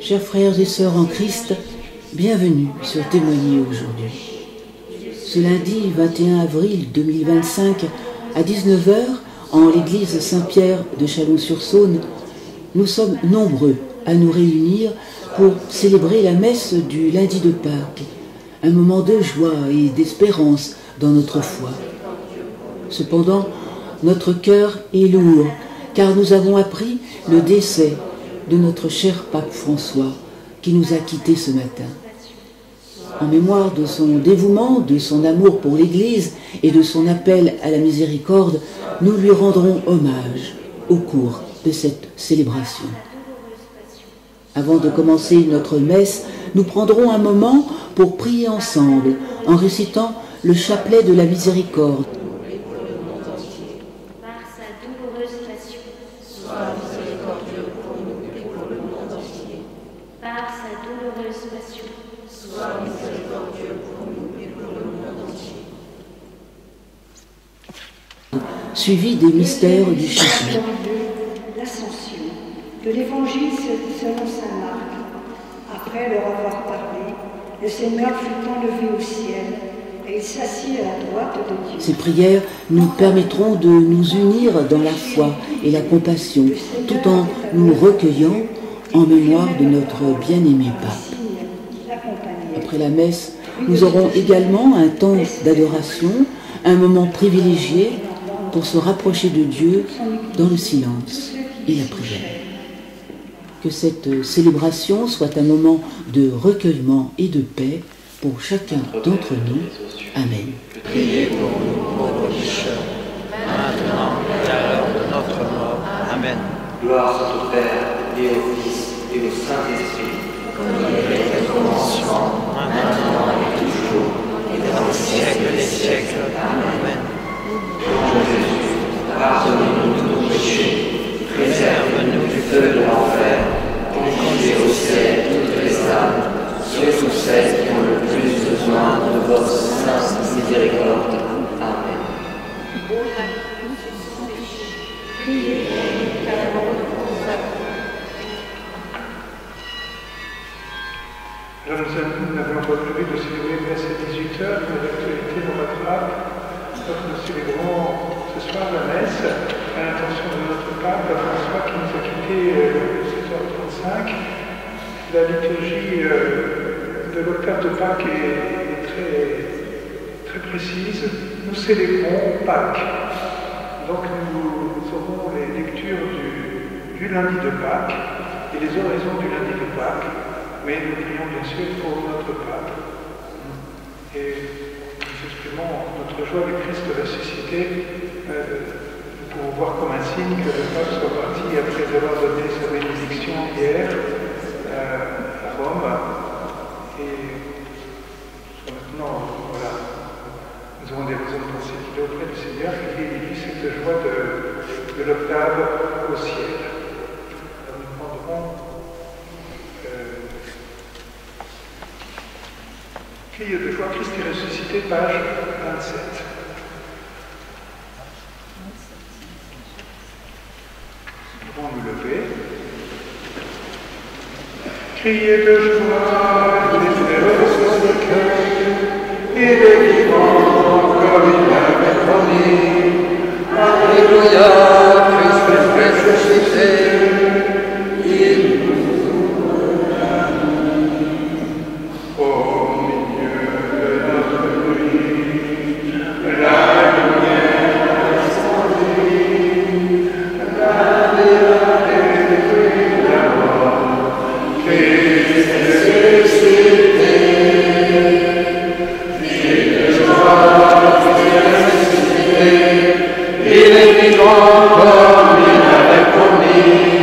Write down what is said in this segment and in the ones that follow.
Chers frères et sœurs en Christ, bienvenue sur Témoigner aujourd'hui. Ce lundi 21 avril 2025 à 19 h en l'église Saint-Pierre de Chalon-sur-Saône, nous sommes nombreux à nous réunir pour célébrer la messe du lundi de Pâques, un moment de joie et d'espérance dans notre foi. Cependant, notre cœur est lourd car nous avons appris le décès de notre cher pape François qui nous a quittés ce matin. En mémoire de son dévouement, de son amour pour l'Église et de son appel à la miséricorde, nous lui rendrons hommage au cours de cette célébration. Avant de commencer notre messe, nous prendrons un moment pour prier ensemble en récitant le chapelet de la miséricorde. Par sa douloureuse passion, sois miséricordieux pour nous et pour le monde entier. Par sa douloureuse passion, sois miséricordieux pour nous et pour le monde entier. Suivi des mystères du chapelet. L'Ascension de l'Évangile selon saint Marc. Après leur avoir parlé, le Seigneur fut enlevé au ciel et il s'assit à la droite de Dieu. Ces prières nous permettront de nous unir dans la foi et la compassion, tout en nous recueillant en mémoire de notre bien-aimé pape. Après la messe, nous aurons également un temps d'adoration, un moment privilégié pour se rapprocher de Dieu dans le silence et la prière. Que cette célébration soit un moment de recueillement et de paix pour chacun d'entre nous. Amen. Priez pour nous, pauvres pécheurs, maintenant et à l'heure de notre mort. Amen. Gloire au Père, et au Fils, et au Saint-Esprit, Comme il était au commencement, maintenant et toujours, et dans les siècles des siècles. Amen. Ô Jésus, pardonnez-nous tous nos péchés, préserve-nous du feu de l'enfer, conduisez au ciel toutes les âmes, surtout celles qui ont le plus besoin de votre sainte miséricorde. Amen. Priez pour nous, car nous nous avons. Alors nous avons prévu de célébrer une messe à 18 h, mais l'actualité nous rattrape. Donc nous célébrons ce soir la messe à l'intention de notre pape François qui nous a quittés à 16 h 35. La liturgie de l'octave de Pâques est très précise. Nous célébrons Pâques. Donc nous aurons les lectures du lundi de Pâques et les oraisons du lundi de Pâques. Mais nous prions bien sûr pour notre pape. Et nous exprimons notre joie du Christ ressuscité. Nous pouvons voir comme un signe que le pape soit parti après avoir donné sa bénédiction hier à Rome. Et maintenant, voilà, nous avons des raisons de penser qu'il est auprès du Seigneur et qu'il vit cette joie de l'octave au ciel. Alors nous prendrons Cri de joie, Christ est ressuscité, page 27. Nous pouvons nous lever. Criez de joie, Christ est ressuscité, il est vivant comme il l'avait promis. Alléluia, Christ est ressuscité. Il est vivant comme il avait promis.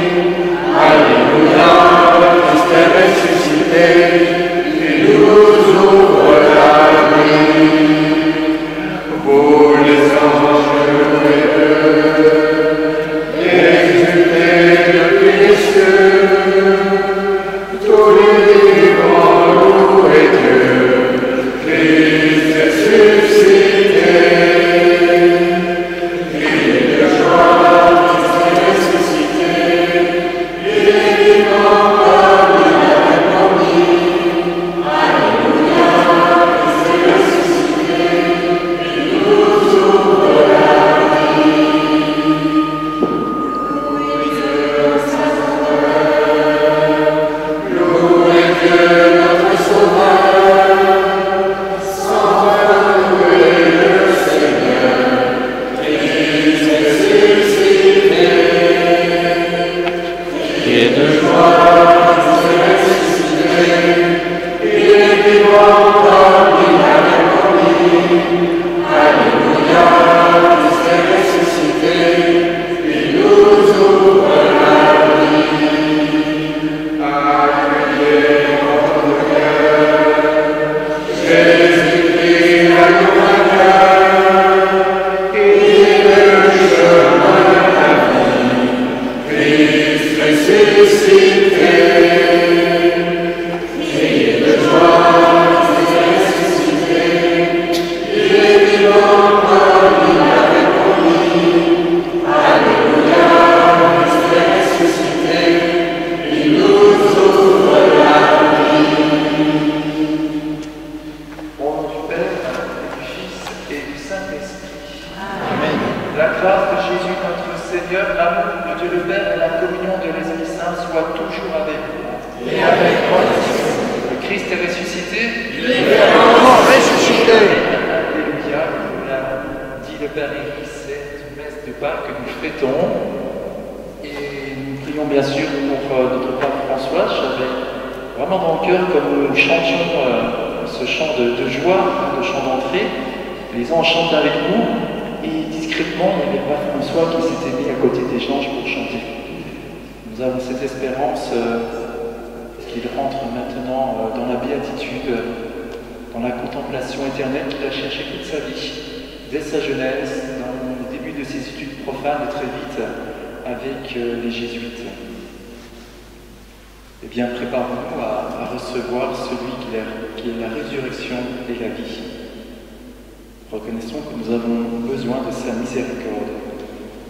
Reconnaissons que nous avons besoin de sa miséricorde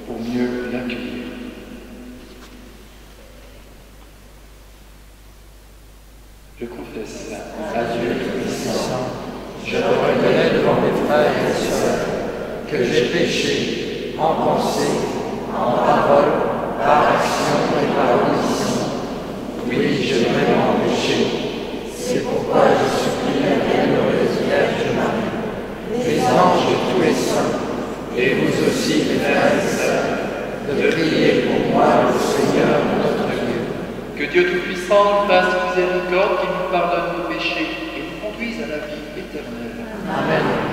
pour mieux l'accueillir. Je confesse à Dieu Tout-Puissant, je reconnais devant mes frères et sœurs que j'ai péché en pensée, en parole, par action et par omission. Oui, j'ai vraiment péché. C'est pourquoi je supplie la bienheureuse Vierge Marie, les anges de tous les saints, et vous aussi, mes frères et sœurs, de prier pour moi, le Seigneur notre Dieu. Que Dieu Tout-Puissant nous fasse miséricorde, qu'il nous pardonne nos péchés et nous conduise à la vie éternelle. Amen.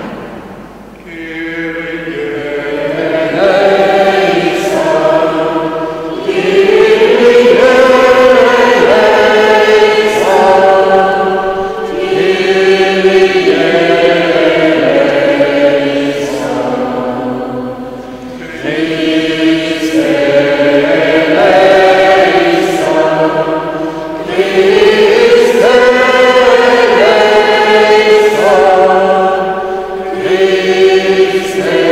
Christ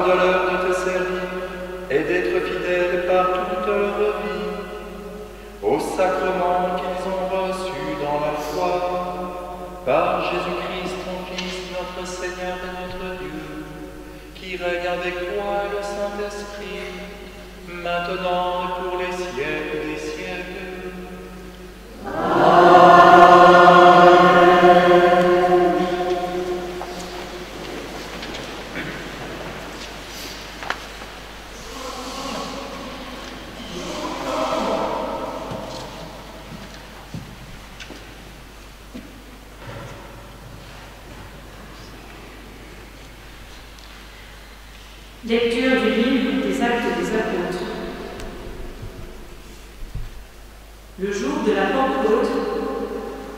Accorde-leur de te servir et d'être fidèles par toute leur vie au sacrement qu'ils ont reçu dans la foi, par Jésus-Christ, ton Fils, notre Seigneur et notre Dieu, qui règne avec toi et le Saint-Esprit, maintenant et pour les siècles des siècles. Lecture du livre des Actes des Apôtres. Le jour de la Pentecôte,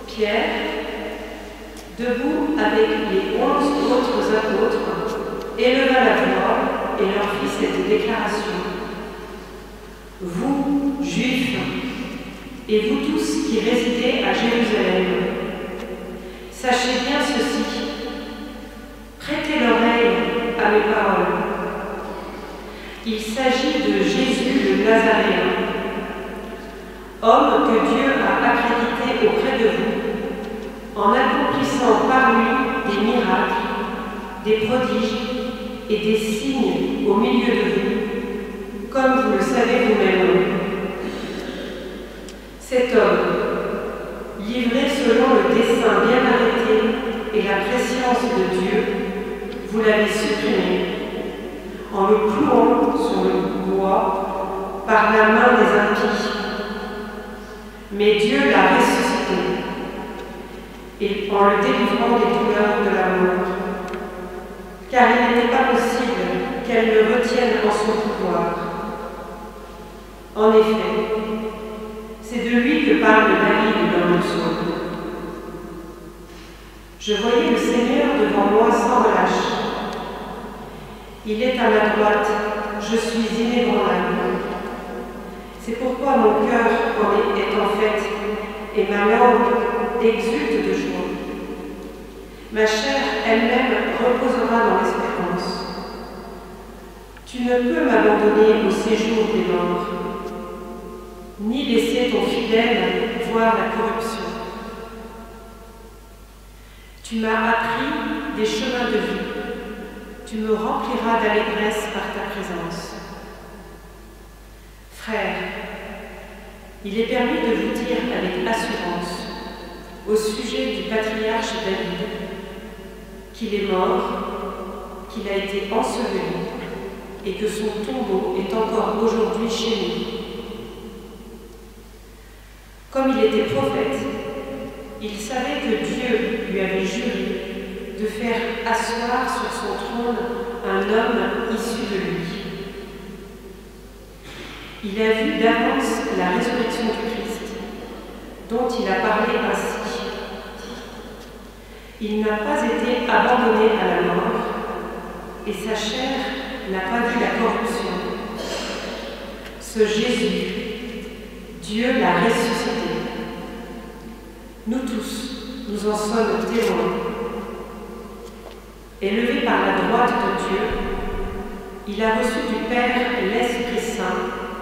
Pierre, debout avec les 11 autres apôtres, éleva la voix et leur fit cette déclaration. Vous, Juifs, et vous tous qui résidez à Jérusalem, sachez bien ceci. Prêtez l'oreille à mes paroles. Il s'agit de Jésus le Nazaréen, homme que Dieu a accrédité auprès de vous, en accomplissant par lui des miracles, des prodiges et des signes au milieu de vous, comme vous le savez vous-même. Cet homme, livré selon le dessein bien arrêté et la prescience de Dieu, vous l'avez supprimé, en le clouant sur le bois par la main des impies. Mais Dieu l'a ressuscité, et en le délivrant des douleurs de la mort, car il n'était pas possible qu'elle le retienne en son pouvoir. En effet, c'est de lui que parle David dans le psaume. Je voyais le Seigneur devant moi sans relâche. Il est à ma droite, je suis inébranlable. C'est pourquoi mon cœur est en fête et ma langue exulte de joie. Ma chair elle-même reposera dans l'espérance. Tu ne peux m'abandonner au séjour des morts, ni laisser ton fidèle voir la corruption. Tu m'as appris des chemins de vie. Tu me rempliras d'allégresse par ta présence. Frères, il est permis de vous dire avec assurance au sujet du patriarche David qu'il est mort, qu'il a été enseveli et que son tombeau est encore aujourd'hui chez nous. Comme il était prophète, il savait que Dieu lui avait juré de faire asseoir sur son trône un homme issu de lui. Il a vu d'avance la résurrection du Christ, dont il a parlé ainsi. Il n'a pas été abandonné à la mort, et sa chair n'a pas vu la corruption. Ce Jésus, Dieu l'a ressuscité. Nous tous, nous en sommes témoins. Élevé par la droite de Dieu, il a reçu du Père l'Esprit Saint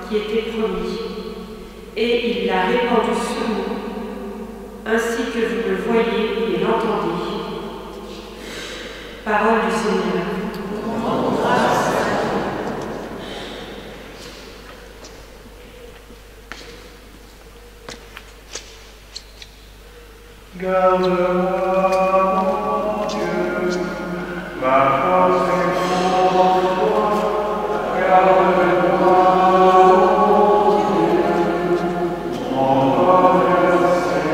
qui était promis, et il l'a répandu sur nous, ainsi que vous le voyez et l'entendez. Parole du Seigneur. Garde-moi, mon Dieu, ma force est en toi. Garde-moi, mon Dieu, mon bonheur c'est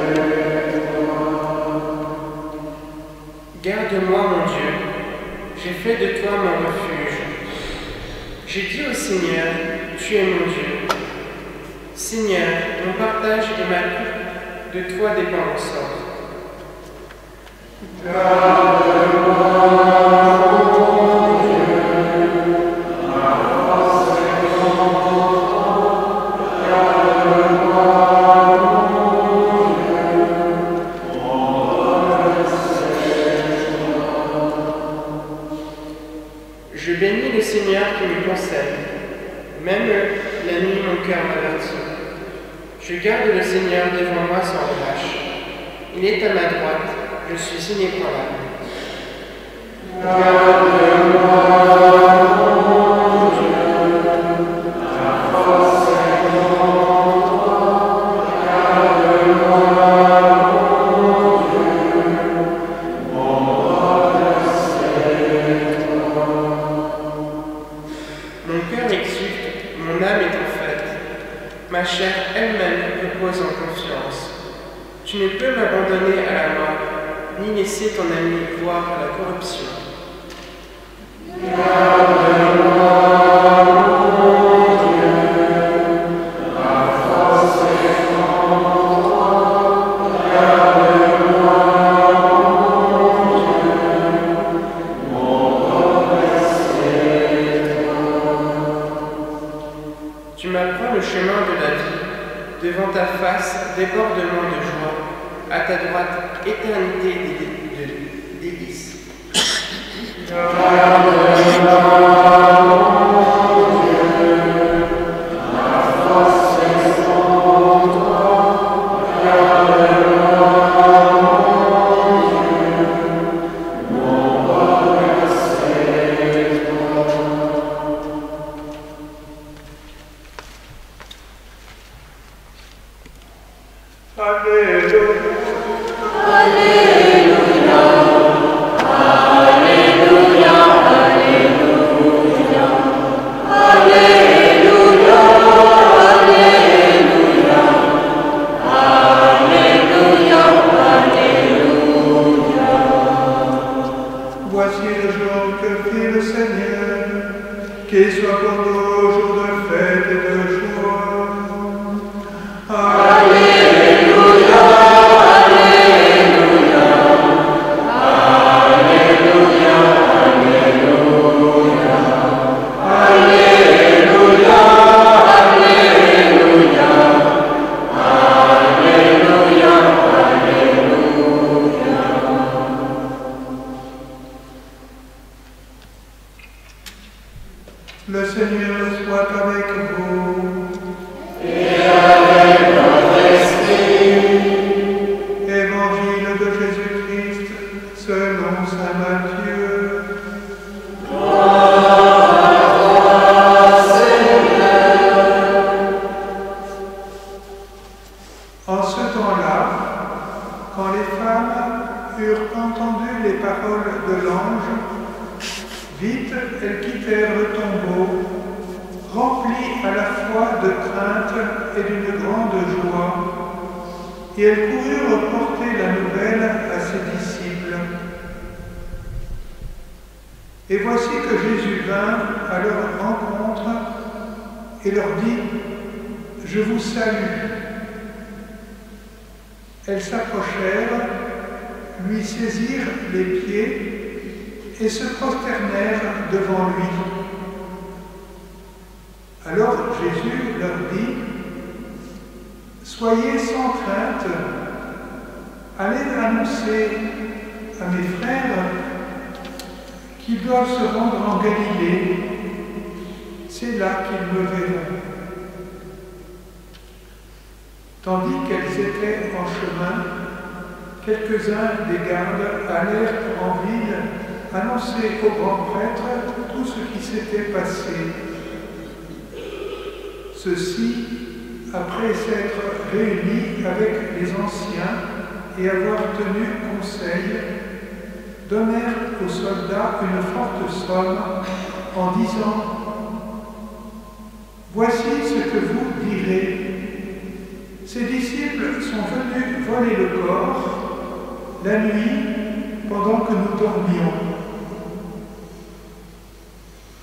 toi. Garde-moi, mon Dieu, j'ai fait de toi mon refuge. J'ai dit au Seigneur, tu es mon Dieu. Seigneur, mon partage et ma coupe, de toi dépend mon sort. Garde-moi, mon Dieu, ma force est en toi. Garde-moi, mon Dieu, mon bonheur c'est toi. Je bénis le Seigneur Seigneur qui me conseille. Même la nuit, mon cœur m'avertit. Je garde le Seigneur devant moi sans relâche. Il est à ma droite, je suis inébranlable. Garde-moi, mon Dieu, ta force est en toi. Garde-moi, mon Dieu, mon bonheur c'est toi. Mon cœur exulte, mon âme est en fête. Ma chair elle-même repose en confiance. Tu ne peux m'abandonner à la mort, ni laisser ton ami voir la corruption. Garde-moi, mon Dieu, ta force est en toi. Garde-moi, mon Dieu, mon bonheur c'est toi. Tu m'apprends le chemin de la vie. Devant ta face, débordement de joie. À ta droite, éternité de délices. Garde-moi, mon Dieu, ta force est en toi. Garde-moi, mon Dieu, mon bonheur c'est toi. Alléluia. Alléluia. Alléluia. Alléluia. Alléluia. Alléluia. Alléluia. Voici le jour que fit le Seigneur, qu'il soit pour nous jour de fête et de joie. Alléluia. Alléluia. Alléluia. Alléluia. Alléluia. Alléluia. Alléluia. Le Seigneur soit avec vous. Et avec votre esprit. Évangile de Jésus-Christ selon saint Matthieu. Gloire à toi, Seigneur. En ce temps-là, quand les femmes eurent entendu les paroles de l'ange, vite elles quittèrent le tombeau, remplies à la fois de crainte et d'une grande joie, et elles coururent porter la nouvelle à ses disciples. Et voici que Jésus vint à leur rencontre et leur dit : « Je vous salue. » Elles s'approchèrent, lui saisirent les pieds et se prosternèrent devant lui. Alors Jésus leur dit : « Soyez sans crainte, allez annoncer à mes frères qu'ils doivent se rendre en Galilée, c'est là qu'ils me verront. » Tandis qu'elles étaient en chemin, quelques-uns des gardes allèrent en ville annoncer au grand prêtre tout ce qui s'était passé. Ceux-ci, après s'être réunis avec les anciens et avoir tenu conseil, donnèrent aux soldats une forte somme en disant : « Voici ce que vous direz. Ces disciples sont venus voler le corps la nuit pendant que nous dormions.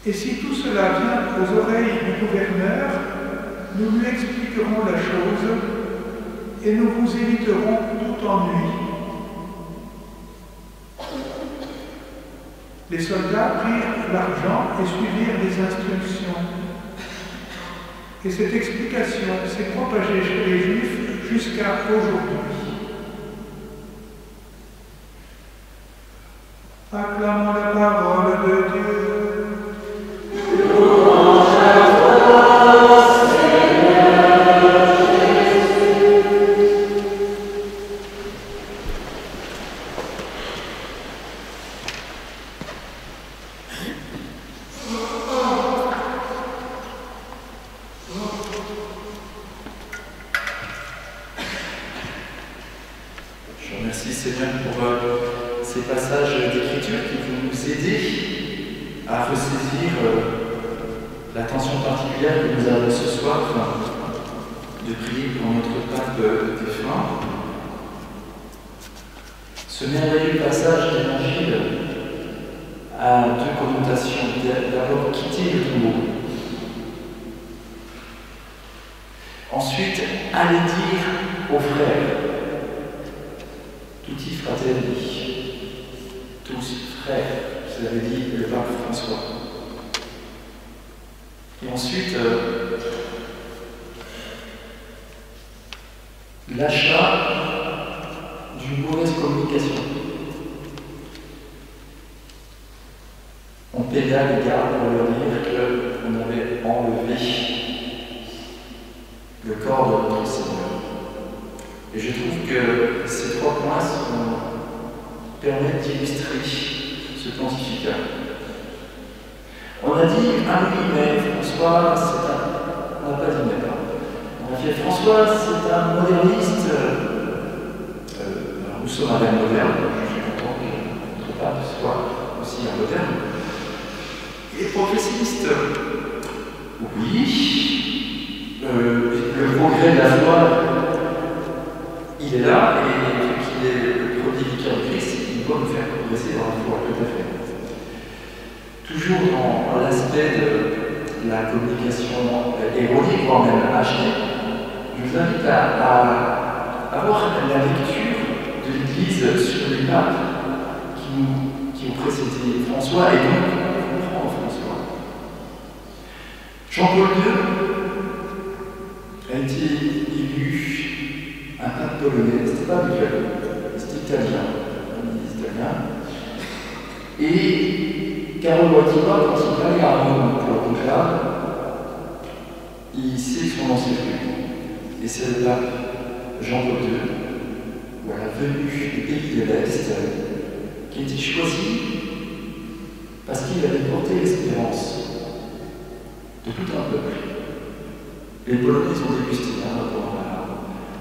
Et si tout cela vient aux oreilles du gouverneur, nous lui expliquerons la chose et nous vous éviterons tout ennui. » Les soldats prirent l'argent et suivirent les instructions. Et cette explication s'est propagée chez les Juifs jusqu'à aujourd'hui. Acclamons la parole de Dieu. l'attention particulière que nous avons ce soir de prier pour notre pape défunt. Ce merveilleux passage d'évangile a deux connotations. D'abord, quitter le tombeau. Ensuite, aller dire aux frères, tutti fratelli, tous frères, vous avez dit le pape François. Et ensuite, l'achat d'une mauvaise communication. On paya les gars pour leur dire qu'on avait enlevé le corps de notre Seigneur. Et je trouve que ces trois points permettent d'illustrer ce pontificat. On a dit, ah oui, mais François, c'est un... On n'a pas dit mais pas. On a fait François, c'est un moderniste. Alors nous sommes un moderne, je suis content que notre pape soit aussi un moderne. Et progressiste, oui. Le progrès de la foi, il est là, et vu qu'il est le premier vicaire de Christ, il doit nous faire progresser dans la foi, tout à fait. Toujours dans l'aspect de la communication éronique, voire même achetée, je vous invite à avoir la lecture de l'Église sur les papes qui ont précédé François, et donc comprendre François. Jean-Paul II a été élu un pape polonais, c'était pas habituel, c'était italien. Et Karol Wojtyła, quand il allait à Rome pour le conclave, il sait son ancien lieu. Et c'est le pape Jean-Paul II, ou à la venue du pays de l'Est, qui a été choisi parce qu'il avait porté l'espérance de tout un peuple. Les Polonais sont dégustés pendant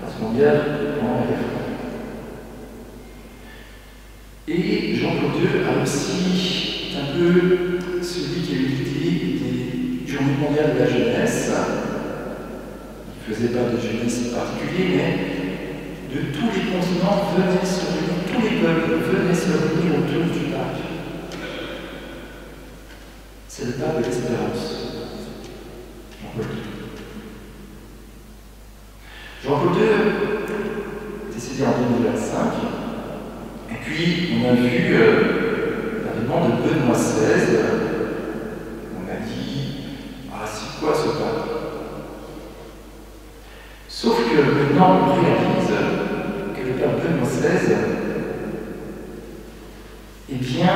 la Seconde Guerre, pendant la guerre. Et Jean-Paul II a aussi un peu celui qui a eu l'idée des Journées mondiales de la jeunesse. Il ne faisait pas de jeunesse particulier, mais de tous les continents venaient se réunir, tous les peuples venaient se réunir autour du pape. C'est le pape de l'espérance. Jean-Paul II. Jean-Paul II est décédé en 2025, et puis on a vu l'avènement de Benoît XVI. On a dit, ah c'est quoi ce pape? Sauf que maintenant on réalise que le pape Benoît XVI, eh bien,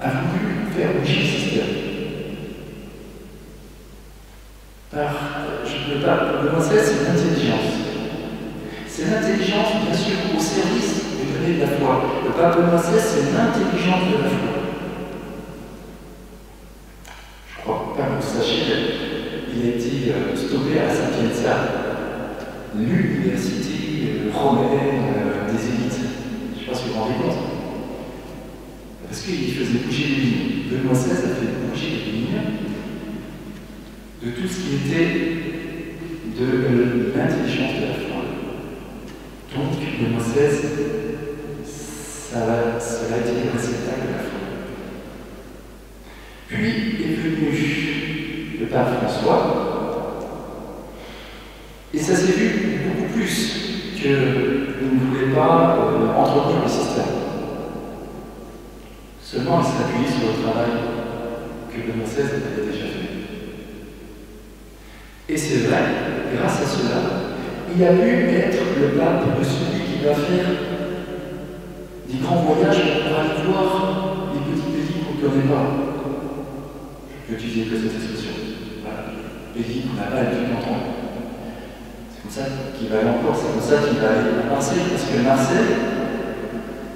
a voulu faire bouger le système. Le pape Benoît XVI, c'est l'intelligence. C'est l'intelligence, bien sûr, au service du donner de la foi. Le pape Benoît XVI, c'est l'intelligence de la foi. Je crois pas que vous sachiez, il a été stoppé à Sapienza, l'université romaine des élites. Je ne sais pas si vous vous rendez compte. Parce qu'il faisait bouger les lignes. Benoît XVI a fait bouger les lignes de tout ce qui était de l'intelligence de la foi. Donc, Benoît XVI, cela a été le réceptacle de la foi. Puis est venu le pape François, et ça s'est vu beaucoup plus qu'il ne voulait pas entretenir le système. Seulement, il s'est appuyé sur le travail que Benoît XVI avait déjà fait. Et c'est vrai, grâce à cela, il a pu être le pape de celui qui va faire des grands voyages pour aller voir les petits pays qu'on ne connaît pas. Je peux utiliser que cette expression. Voilà, pays qu'on n'a pas l'habitude d'entendre. C'est comme ça qu'il va aller en Corse, c'est comme ça qu'il va aller à Marseille, parce que Marseille,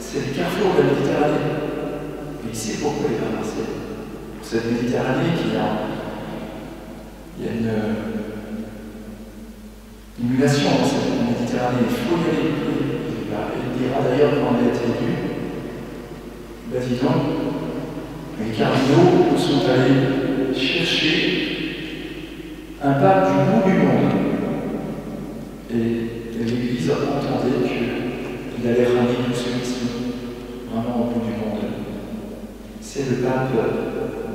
c'est le carrefour de la Méditerranée. Et il sait pourquoi il va à Marseille. Pour cette Méditerranée qui a une émulation dans cette Méditerranée. Il faut y aller. Il dira d'ailleurs quand on a été élu, bah dis donc, les cardinaux sont allés chercher un pape du bout du monde. Et l'Église entendait qu'il allait ramener tout ce vraiment au bout du monde. C'est le pape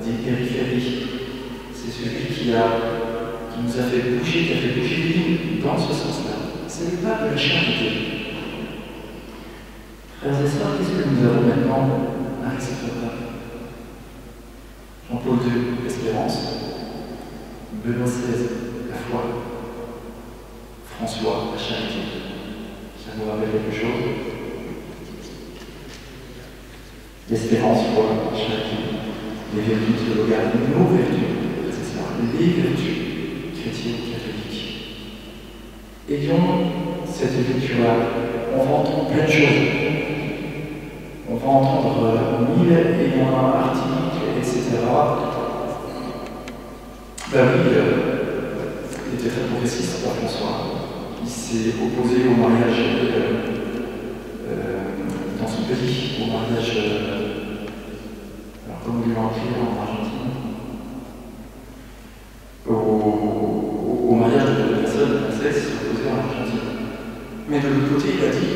des périphéries. C'est celui qui nous a fait bouger, qui a fait bouger l'île dans ce sens-là. C'est le pape de la charité. Frères et sœurs, qu'est-ce que nous avons maintenant avec ce pape? Jean-Paul II, l'espérance. Benoît XVI, la foi. François, la charité. Ça nous rappelle quelque chose? L'espérance, foi, la charité. Les vertus de l'ogame, nos vertus, c'est ça, les vertus chrétiennes catholiques. Ayons cette lecture-là. On va entendre plein de choses. On va entendre 1000 et un articles, etc. Ben oui, il était très progressiste, pas François. Il s'est opposé au mariage dans son pays, au mariage, alors comme on lui a appris en Argentine, au mariage de personnes françaises, il s'est opposé en Argentine. Mais de l'autre côté, il a dit,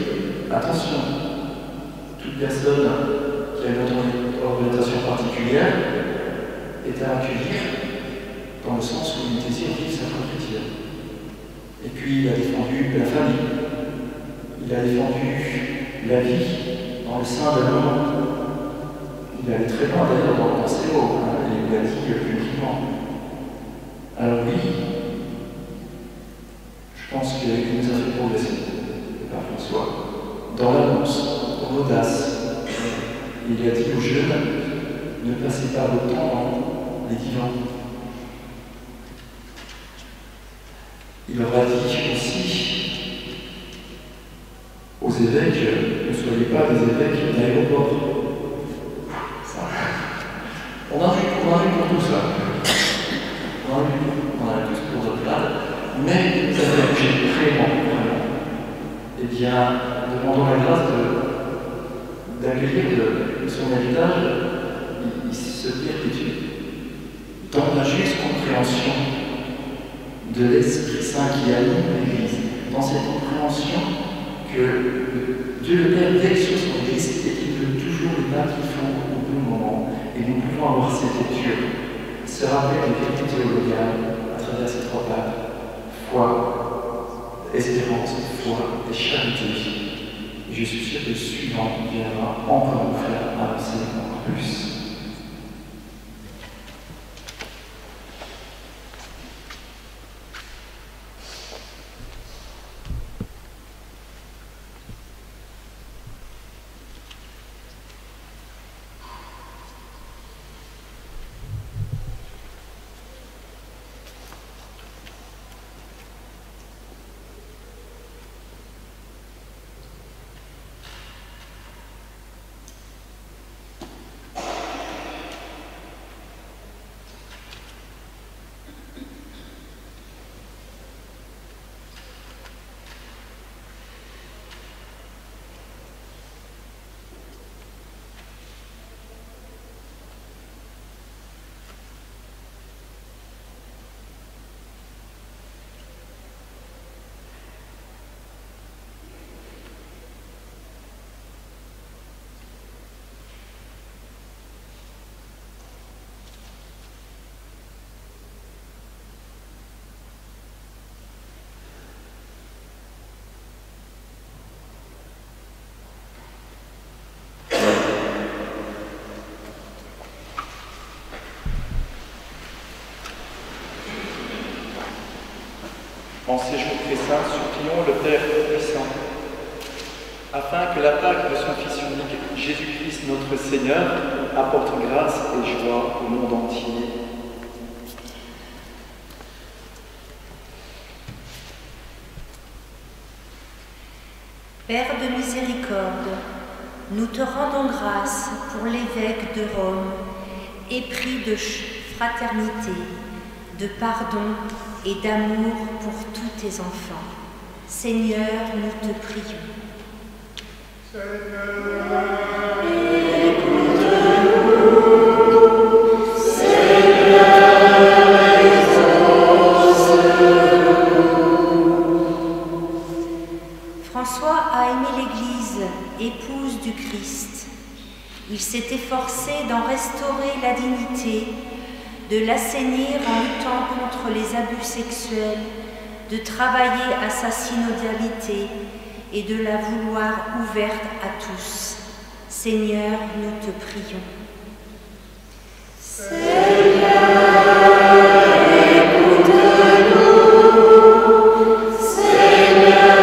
attention, toute personne qui a une orientation particulière est à accueillir dans le sens où il désire vivre sa foi chrétienne. Et puis il a défendu la famille, il a défendu la vie dans le sein de l'homme. Il allait très loin d'ailleurs dans ses mots, et il a dit publiquement. Alors oui, je pense qu'il nous a fait progresser, par François, dans l'annonce, dans l'audace. Il a dit aux jeunes, ne passez pas votre temps dans les divans. Il leur a dit aussi aux évêques, ne soyez pas des évêques d'aéroport. On a vu pour tout ça. On a tous pour notre plan, mais ça va bouger vraiment. Eh bien, demandons la grâce d'accueillir de son héritage, il se perpétue dans la juste compréhension de l'Esprit Saint qui anime l'Église, dans cette compréhension que Dieu le Père veille sur son Église et qu'il veut toujours les pas qu'il faut au bon moment. Et nous pouvons avoir cette lecture, se rappeler des vérités théologales à travers ces trois papes: foi, espérance, foi et charité. Et je suis sûr que le suivant viendra encore nous faire avancer encore plus. En ces jours très saints, supplions le Père Tout-Puissant, afin que la Pâque de son Fils unique, Jésus-Christ notre Seigneur, apporte grâce et joie au monde entier. Père de miséricorde, nous te rendons grâce pour l'évêque de Rome, épris de fraternité, de pardon et d'amour pour tous tes enfants. Seigneur, nous te prions. Seigneur, restaurer la dignité, de l'assainir en luttant contre les abus sexuels, de travailler à sa synodalité et de la vouloir ouverte à tous. Seigneur, nous te prions. Seigneur, écoute-nous. Seigneur,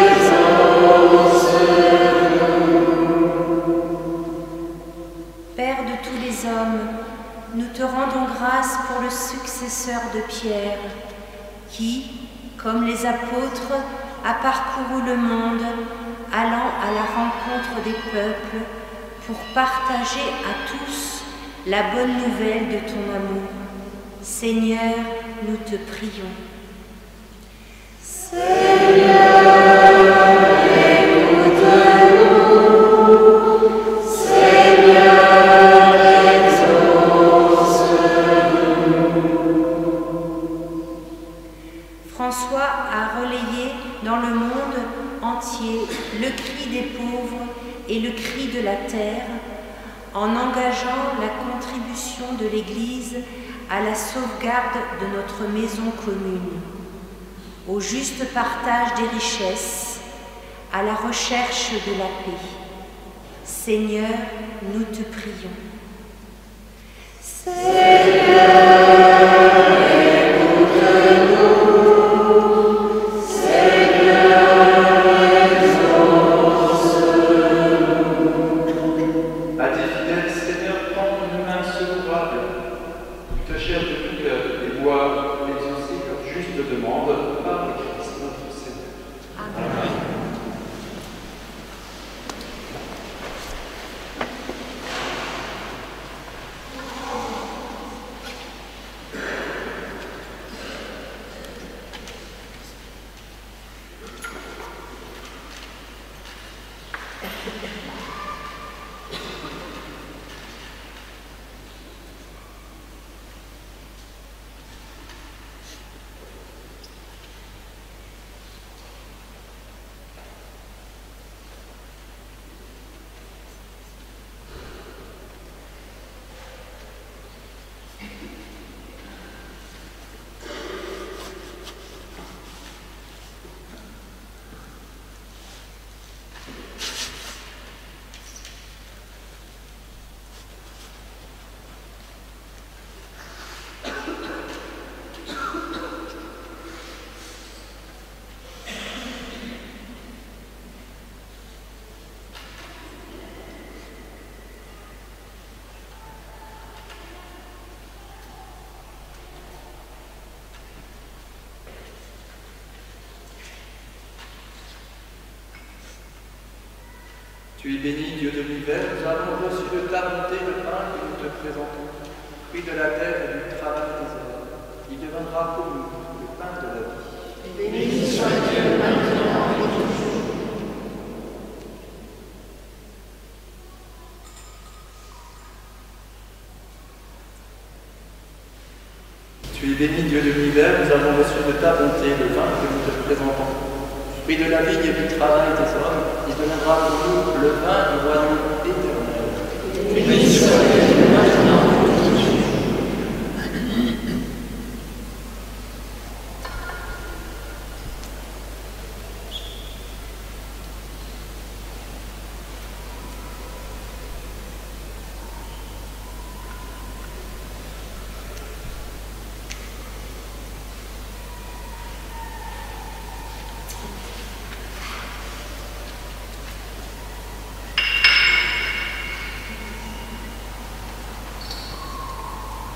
exauce-nous. Père de tous les hommes, nous te rendons grâce pour le successeur de Pierre, qui, comme les apôtres, a parcouru le monde, allant à la rencontre des peuples pour partager à tous la bonne nouvelle de ton amour. Seigneur, nous te prions. Seigneur, écoute-nous. Seigneur, exauce-nous. François a relayé dans le monde entier le cri des pauvres et le cri de la terre, en engageant la contribution de l'Église à la sauvegarde de notre maison commune, au juste partage des richesses, à la recherche de la paix. Seigneur, nous te prions. Seigneur, écoute-nous. Tu es béni, Dieu de l'univers, nous avons reçu de ta bonté le pain que nous te présentons, fruit de la terre et du travail des hommes. Il deviendra pour nous le pain de la vie. Béni soit Dieu maintenant et toujours. Tu es béni, Dieu de l'univers, nous avons reçu de ta bonté le vin que nous te présentons, fruit de la vigne et du travail des hommes. Il deviendra pour nous le vin du royaume éternel. Béni soit Dieu maintenant et toujours.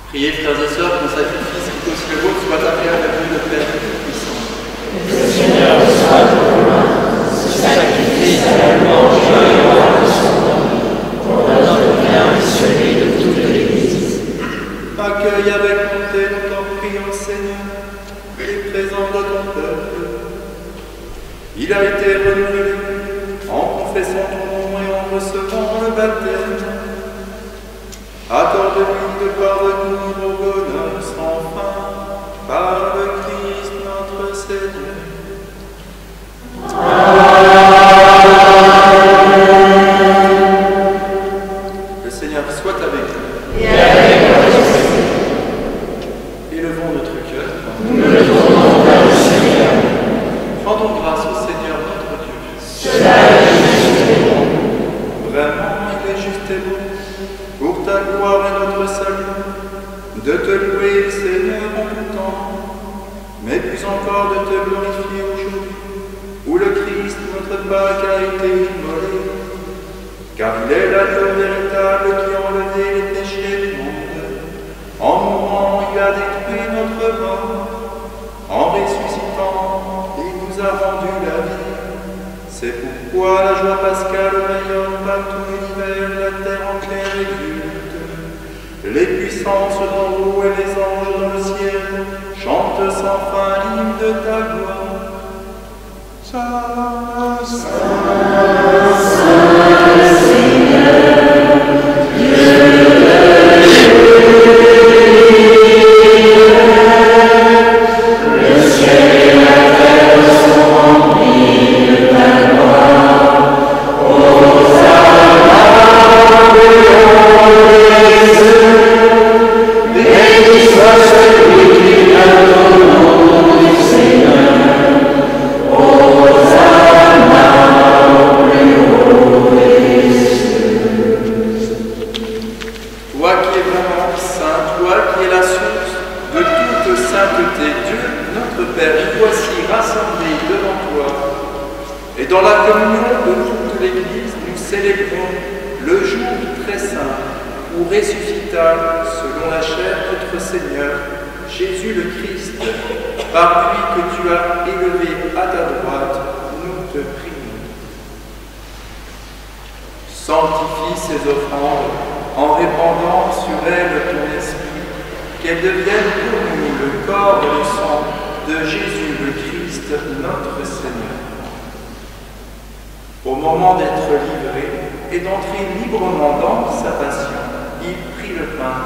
Priez, frères et sœurs, que le sacrifice qui cause le vôtre soit agréable à Dieu, le Père Tout-Puissant. Que le Seigneur soit pour moi, ce sacrifice à la louange et à de son nom, pour notre bien et celui de toute l'Église. Accueille avec bonté, nous t'en prions, Seigneur, les présents de ton peuple. Il a été renouvelé en confessant ton nom et en recevant le baptême. Accorde-lui de pardonner nos bonheurs sans fin, par le Christ notre Seigneur. Amen. Le Seigneur soit avec Élevons notre cœur. Nous le tournons vers le Seigneur. Rendons grâce au Seigneur notre Dieu. Cela est juste et bon. Vraiment, il est juste et bon, pour ta gloire et notre salut, de te louer, Seigneur, en tout temps, mais plus encore de te glorifier aujourd'hui, où le Christ, notre Pâque, a été immolé, car il est l'agneau véritable qui a enlevé les péchés du monde. En mourant, il a détruit notre mort. En ressuscitant, il nous a rendu la vie. C'est pourquoi la joie pascale rayonne par tout l'univers, la terre entière exulte. Les puissances d'en haut et les anges dans le ciel chantent sans fin l'hymne de ta gloire. Saint, Saint, Saint, Seigneur, Dieu le ciel et la terre sont remplis de ta gloire. Hosanna, béni soit celui qui vient au nom du Seigneur. Hosanna au plus haut des cieux. Toi qui es vraiment saint, toi qui es la source de toute sainteté, Dieu, notre Père, nous voici rassemblés devant toi. Et dans la communion de toute l'Église, nous célébrons le jour très saint où ressuscita, selon la chair, notre Seigneur, Jésus le Christ, par lui que tu as élevé à ta droite, nous te prions. Sanctifie ces offrandes en répandant sur elles ton esprit, qu'elles deviennent pour nous le corps et le sang de Jésus le Christ, notre Seigneur. Au moment d'être livré et d'entrer librement dans sa passion, il prit le pain,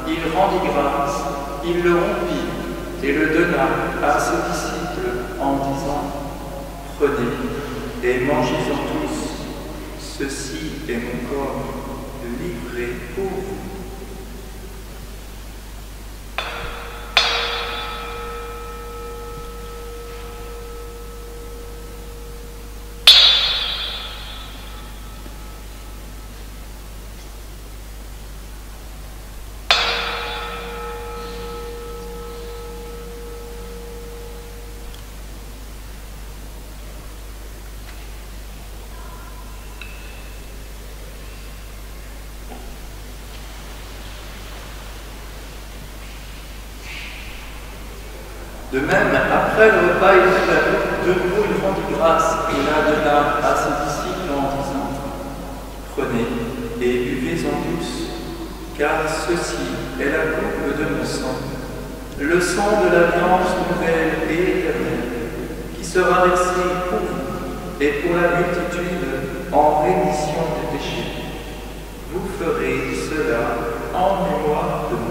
il rendit grâce, il le rompit et le donna à ses disciples en disant : Prenez et mangez-en tous, ceci est mon corps livré pour vous. De même, après le repas, il prit la coupe, de nouveau il rendit grâce et la donna à ses disciples en disant : Prenez et buvez-en tous, car ceci est la coupe de mon sang, le sang de l'alliance nouvelle et éternelle, qui sera versé pour vous et pour la multitude en rémission des péchés. Vous ferez cela en mémoire de moi.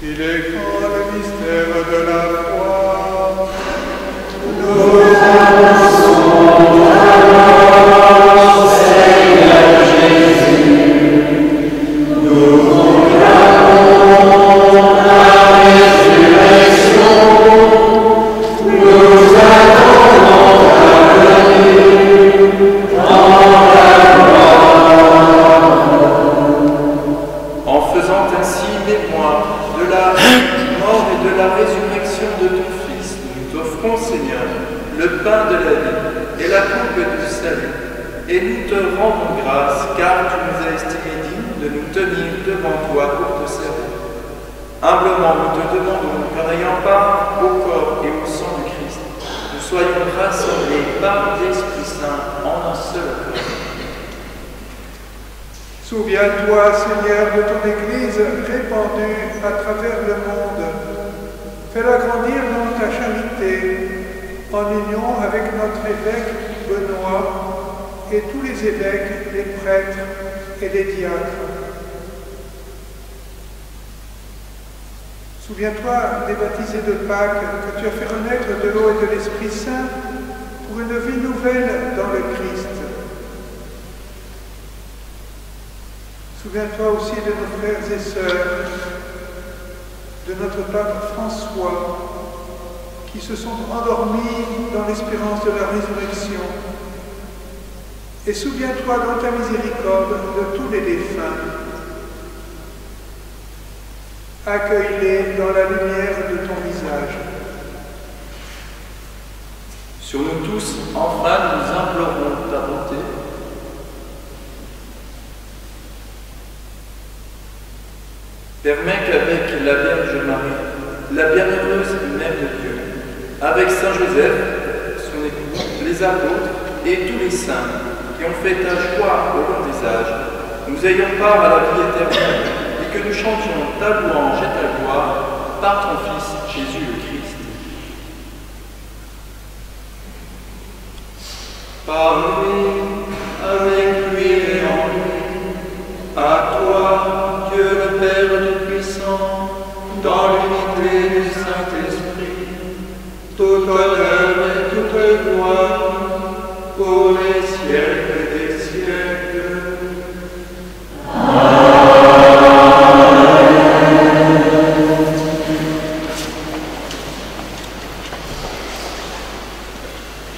Il est grand le mystère de la foi. Nous annonçons ta mort, Seigneur Jésus. Nous proclamons ta résurrection. Nous attendons ta venue dans la gloire. En faisant ainsi mémoire de la mort et de la résurrection de ton Fils, nous t'offrons, Seigneur, le pain de la vie et la coupe du salut. Et nous te rendons grâce, car tu nous as estimés dignes de nous tenir devant toi pour te servir. Humblement, nous te demandons qu'en ayant part au corps et au sang du Christ, nous soyons rassemblés par l'Esprit Saint en un seul corps. Souviens-toi, Seigneur, de ton Église répandue à travers le monde. Fais-la grandir dans ta charité, en union avec notre évêque Benoît et tous les évêques, les prêtres et les diacres. Souviens-toi des baptisés de Pâques que tu as fait renaître de l'eau et de l'Esprit Saint pour une vie nouvelle dans le Christ. Souviens-toi aussi de nos frères et sœurs, de notre pape François, qui se sont endormis dans l'espérance de la résurrection. Et souviens-toi dans ta miséricorde de tous les défunts. Accueille-les dans la lumière de ton visage. Sur nous tous, enfin, nous implorons ta bonté. Permets qu'avec la Vierge Marie, la bienheureuse Mère de Dieu, avec Saint Joseph, son époux, les apôtres et tous les saints qui ont fait ta joie au long des âges, nous ayons part à la vie éternelle et que nous chantions ta louange et ta gloire par ton Fils Jésus le Christ. Par lui, avec lui et en lui, à toi, Dieu le Père Tout-Puissant, dans l'unité du Saint-Esprit, toute honneur et toute gloire, pour les siècles des siècles.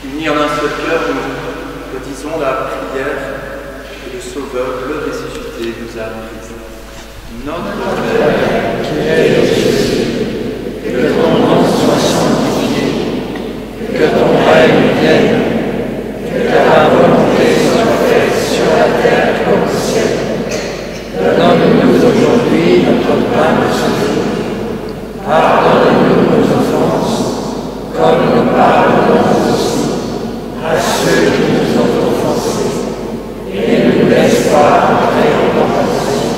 Unis en un seul cœur, nous redisons la prière que le Sauveur, le ressuscité, nous a apprise. Notre Père, qui es aux cieux, que ton nom soit sanctifié, que ton règne vienne, que ta volonté soit faite sur la terre comme au ciel. Donne-nous aujourd'hui notre pain de ce jour. Pardonne-nous nos offenses, comme nous pardonnons aussi à ceux qui nous ont offensés. Et ne nous laisse pas entrer en tentation,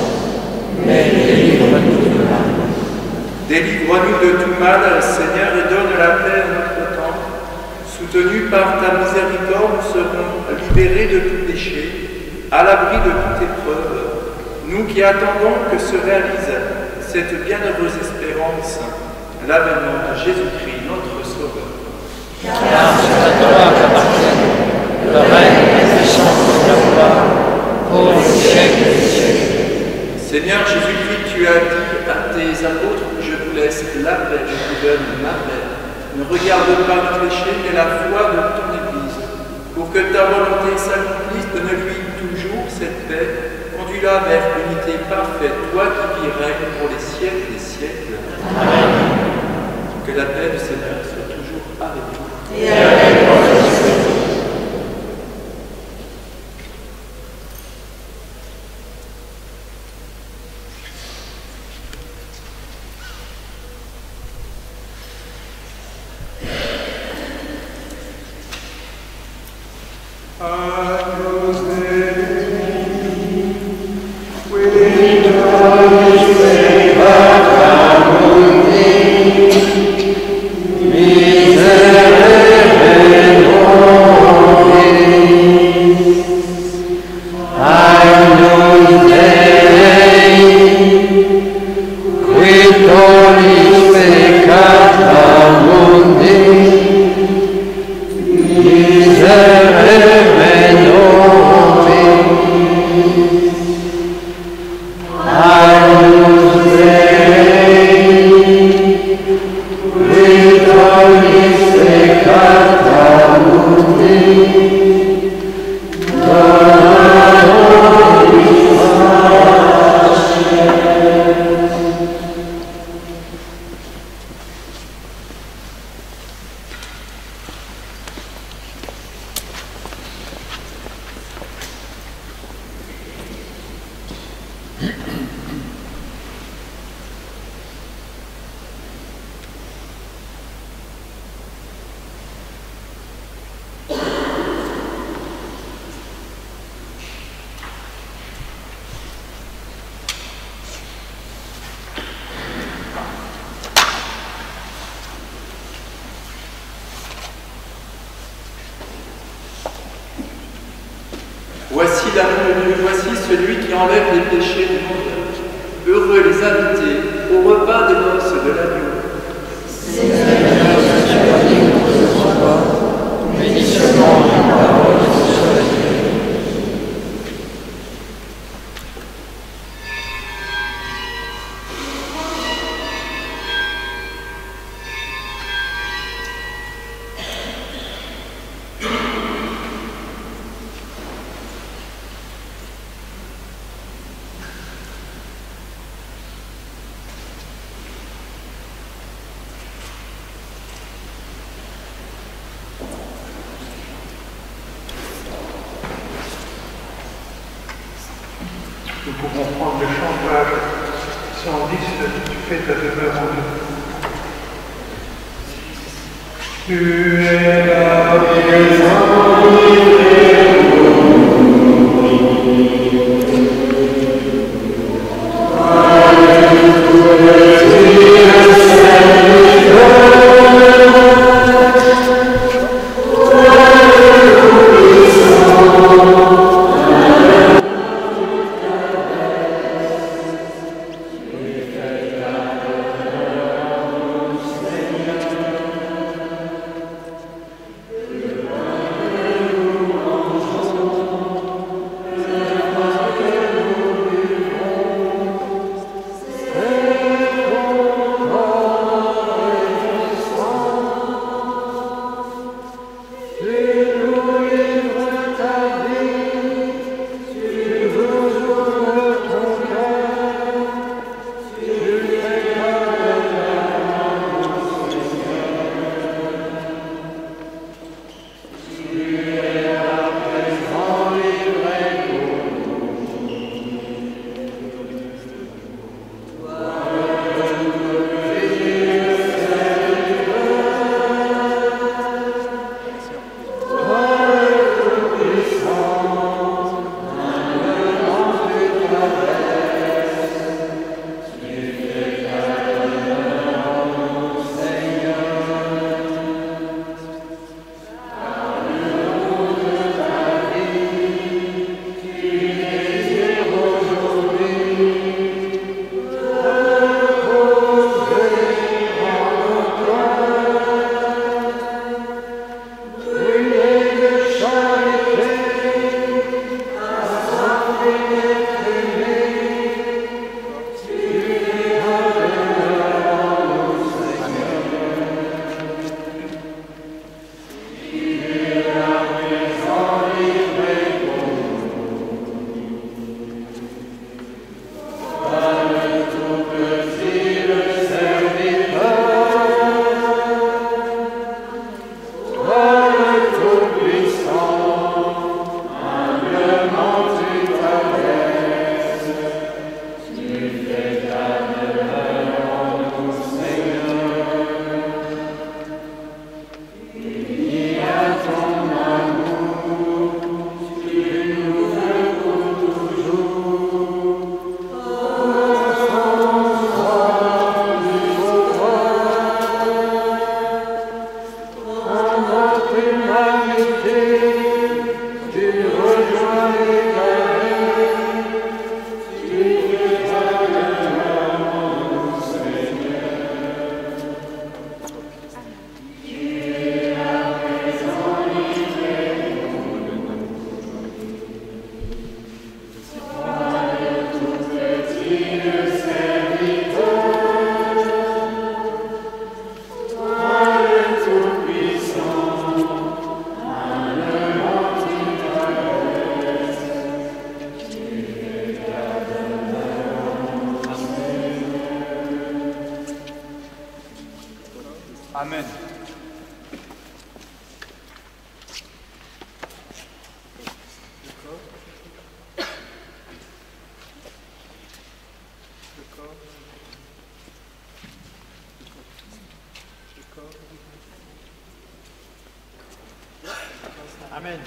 mais délivre-nous du mal. Délivre-nous de tout mal, Seigneur, et donne la paix à notre temps. Soutenus par ta miséricorde, nous serons libérés de tout péché, à l'abri de toute épreuve, nous qui attendons que se réalise cette bienheureuse espérance, l'avènement de Jésus-Christ, notre Sauveur. Car c'est à toi qu'appartiennent le règne, la puissance et la gloire, pour les siècles des siècles. Seigneur Jésus-Christ, tu as dit à tes apôtres, je vous laisse la paix, je vous donne ma paix. Ne regarde pas notre péché, mais la foi de ton Église, pour que ta volonté s'accomplisse. Donne-lui toujours cette paix, conduis-la vers l'unité parfaite, toi qui vis règne pour les siècles des siècles. Amen. Que la paix du Seigneur soit toujours avec vous. Et avec votre esprit. celui qui enlève les péchés du monde. Heureux les invités au repas des noces de l'agneau. Seigneur, tu es digne de recevoir, mais dis seulement une parole sur la vie. Nous pouvons prendre le chant page 110, tu fais ta demeure en nous. Tu es la maison Amen. Amen.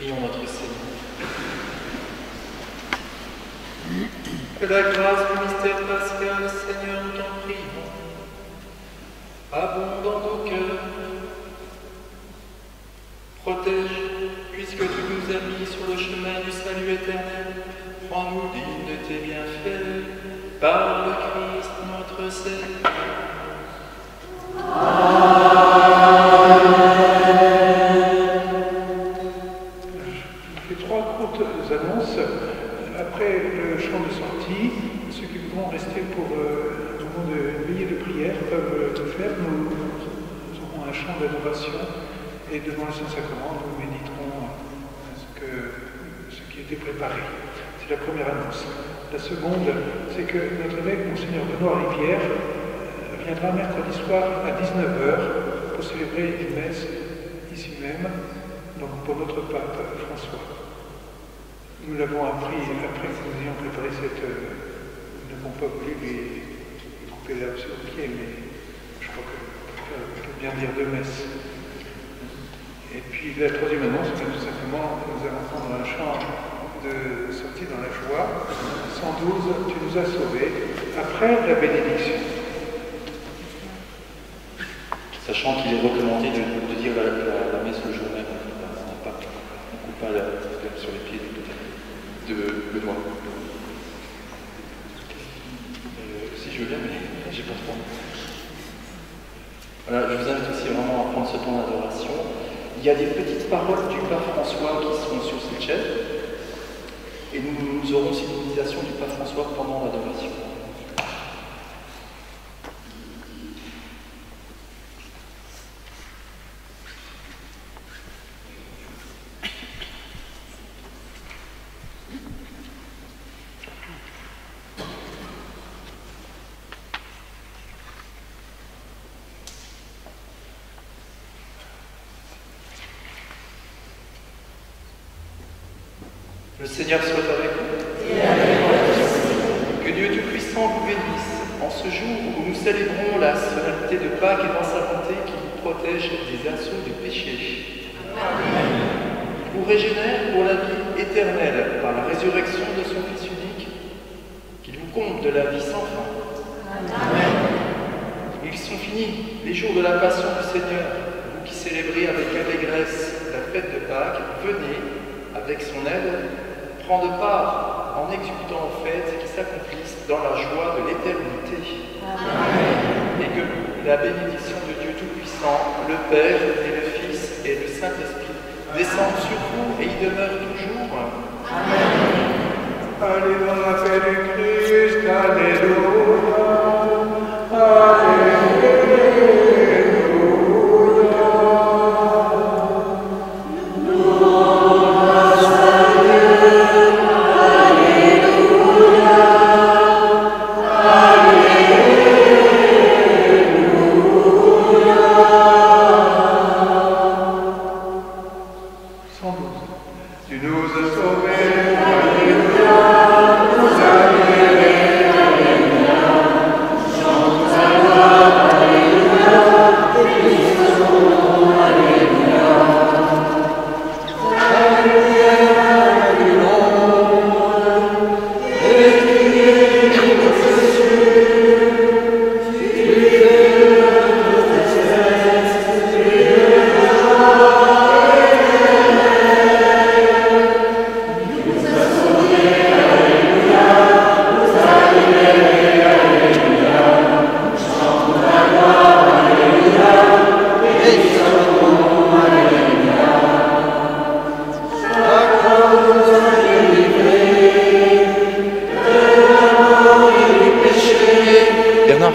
Prions notre Seigneur. Que la grâce du mystère pascal, Seigneur, nous t'en prions, abonde dans nos cœurs. Protège, puisque tu nous as mis sur le chemin du salut éternel. Rends-nous dignes de tes bienfaits, par le Christ notre Seigneur. Je fais 3 courtes annonces. Après le chant de sortie, ceux qui voudront rester pour un moment de veillée de prière peuvent le faire. Nous aurons un chant d'adoration et devant le Saint-Sacrement, nous méditerons ce qui a été préparé. C'est la première annonce. La seconde, c'est que notre évêque, Monseigneur Benoît Rivière, viendra mercredi soir à 19h pour célébrer une messe ici même, donc pour notre pape François. Nous l'avons appris après que nous ayons préparé cette... Nous n'avons pas voulu lui couper l'herbe sur le pied, mais je crois que peut bien dire 2 messes. Et puis la troisième annonce, c'est tout simplement nous allons prendre un chant de sortie dans la joie. 112, tu nous as sauvés, après la bénédiction. Sachant qu'il est recommandé de dire la messe le jour même, on ne coupe pas l'herbe sur les pieds de Benoît. Si je veux bien, mais j'ai pas trop. Voilà, je vous invite aussi vraiment à prendre ce temps d'adoration. Il y a des petites paroles du pape François qui sont sur cette chaîne. Et nous aurons aussi une méditation du pape François pendant l'adoration. Le Seigneur soit avec vous. Que Dieu Tout-Puissant vous bénisse en ce jour où nous célébrons la solennité de Pâques et dans sa bonté qui nous protège des assauts du péché. Il vous régénère pour la vie éternelle par la résurrection de son Fils unique, qu'il vous comble de la vie sans fin. Ils sont finis les jours de la passion du Seigneur. Vous qui célébrez avec allégresse la fête de Pâques, venez, avec son aide, prendre part en exultant aux fêtes qui s'accomplissent dans la joie de l'éternité. Et que la bénédiction de Dieu Tout-Puissant, le Père et le Fils et le Saint-Esprit descendent sur vous et y demeurent toujours. Amen. Allez dans la paix du Christ, alléluia. Alléluia. Amen.